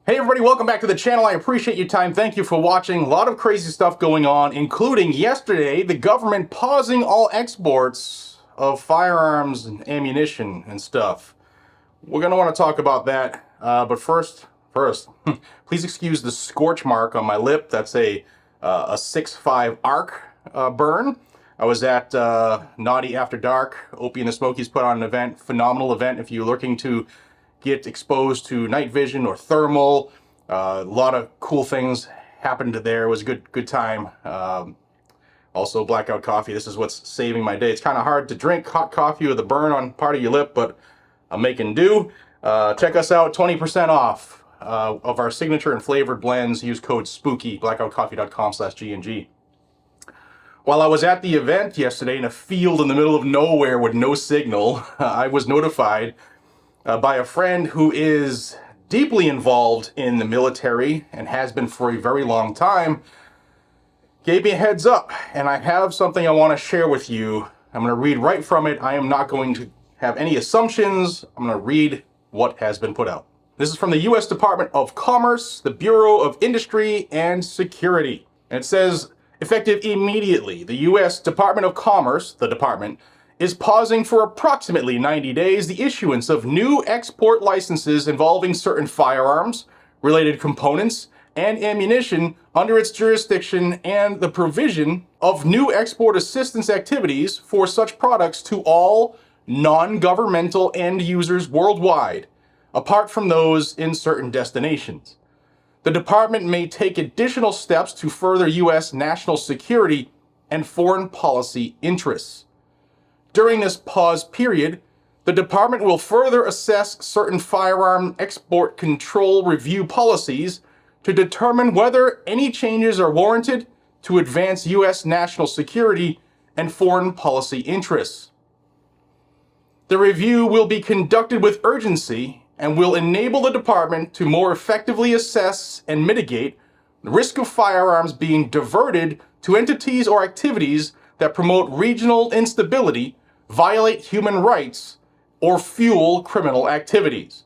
Hey everybody, welcome back to the channel. I appreciate your time. Thank you for watching. A lot of crazy stuff going on, including yesterday, the government pausing all exports of firearms and ammunition and stuff. We're going to want to talk about that, but first, please excuse the scorch mark on my lip. That's a 6.5 arc burn. I was at Naughty After Dark. Opie and the Smokies put on an event, phenomenal event if you're looking to get exposed to night vision or thermal. A lot of cool things happened there. It was a good time. Also blackout coffee. This is what's saving my day. It's kind of hard to drink hot coffee with a burn on part of your lip, but I'm making do. Check us out, 20% off of our signature and flavored blends. Use code SPOOKY, blackoutcoffee.com/GNG. While I was at the event yesterday in a field in the middle of nowhere with no signal, I was notified by a friend who is deeply involved in the military and has been for a very long time. Gave me a heads up, and I have something I want to share with you. I'm going to read right from it. I am not going to have any assumptions. I'm going to read what has been put out. This is from the U.S. Department of Commerce, the Bureau of Industry and Security. And it says, effective immediately, the U.S. Department of Commerce, the department, is pausing for approximately 90 days the issuance of new export licenses involving certain firearms, related components, and ammunition under its jurisdiction, and the provision of new export assistance activities for such products to all non-governmental end users worldwide, apart from those in certain destinations. The department may take additional steps to further U.S. national security and foreign policy interests. During this pause period, the department will further assess certain firearm export control review policies to determine whether any changes are warranted to advance U.S. national security and foreign policy interests. The review will be conducted with urgency and will enable the department to more effectively assess and mitigate the risk of firearms being diverted to entities or activities that promote regional instability, violate human rights, or fuel criminal activities.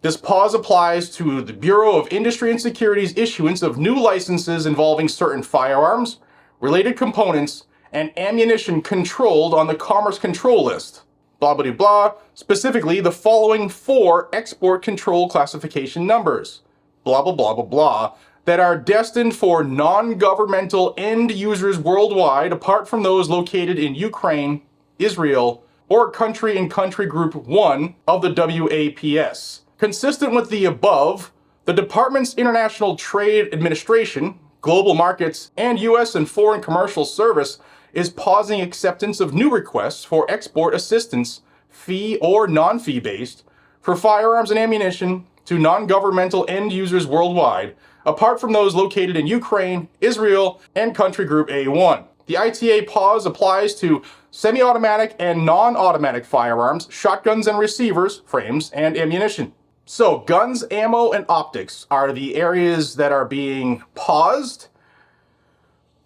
This pause applies to the Bureau of Industry and Security's issuance of new licenses involving certain firearms, related components, and ammunition controlled on the Commerce Control List. Blah, blah, blah. Specifically, the following 4 export control classification numbers. Blah, blah, blah, blah, blah. That are destined for non-governmental end users worldwide, apart from those located in Ukraine, Israel, or country in Country Group 1 of the WAPS. Consistent with the above, the Department's International Trade Administration, Global Markets, and U.S. and Foreign Commercial Service is pausing acceptance of new requests for export assistance, fee or non-fee based, for firearms and ammunition to non-governmental end users worldwide, apart from those located in Ukraine, Israel, and Country Group A1. The ITA pause applies to semi-automatic and non-automatic firearms, shotguns and receivers, frames, and ammunition. So, guns, ammo, and optics are the areas that are being paused,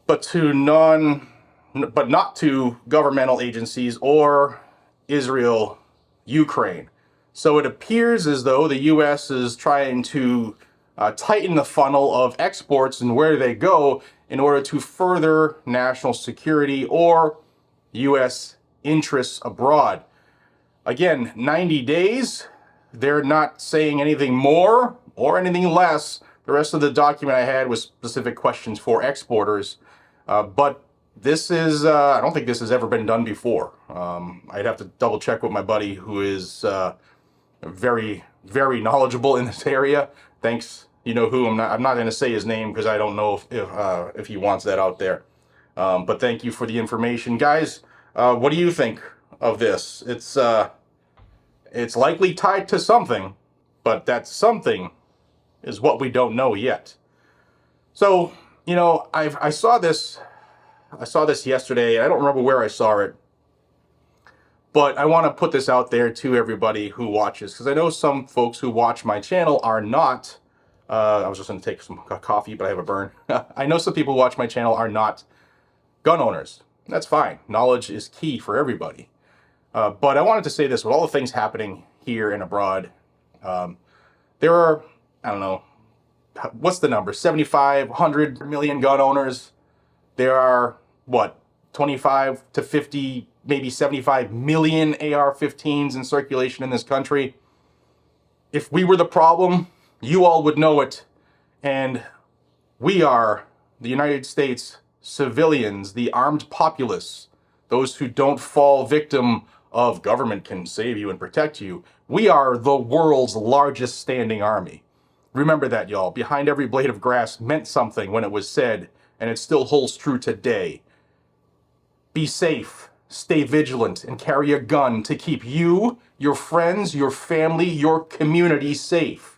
but not to governmental agencies or Israel, Ukraine. So it appears as though the U.S. is trying to tighten the funnel of exports and where they go in order to further national security or U.S. interests abroad. Again, 90 days. They're not saying anything more or anything less. The rest of the document I had was specific questions for exporters. But this is, I don't think this has ever been done before. I'd have to double check with my buddy who is very, very knowledgeable in this area. Thanks. You know who. I'm not going to say his name because I don't know if he wants that out there. But thank you for the information, guys. What do you think of this? It's likely tied to something, but that something is what we don't know yet. So, you know, I saw this yesterday. I don't remember where I saw it, but I want to put this out there to everybody who watches, because I know some folks who watch my channel are not. I was just going to take some coffee, but I have a burn. I know some people who watch my channel are not gun owners. That's fine. Knowledge is key for everybody. But I wanted to say this, with all the things happening here and abroad, there are I don't know, what's the number? 75, 100 million gun owners. There are, what, 25 to 50, maybe 75 million AR-15s in circulation in this country. If we were the problem, you all would know it. And we are the United States civilians, the armed populace, those who don't fall victim of government can save you and protect you. We are the world's largest standing army. Remember that, y'all. Behind every blade of grass meant something when it was said, and it still holds true today. Be safe, stay vigilant, and carry a gun to keep you, your friends, your family, your community safe.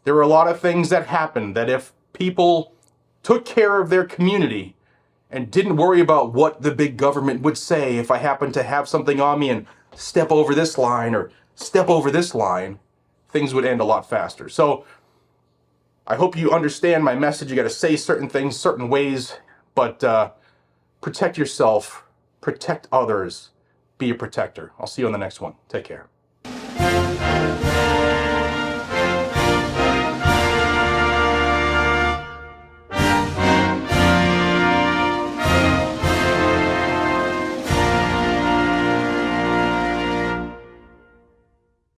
There are a lot of things that happen that if people took care of their community and didn't worry about what the big government would say if I happened to have something on me and step over this line or step over this line, things would end a lot faster. So I hope you understand my message. You got to say certain things certain ways, but protect yourself, protect others, be a protector. I'll see you on the next one. Take care.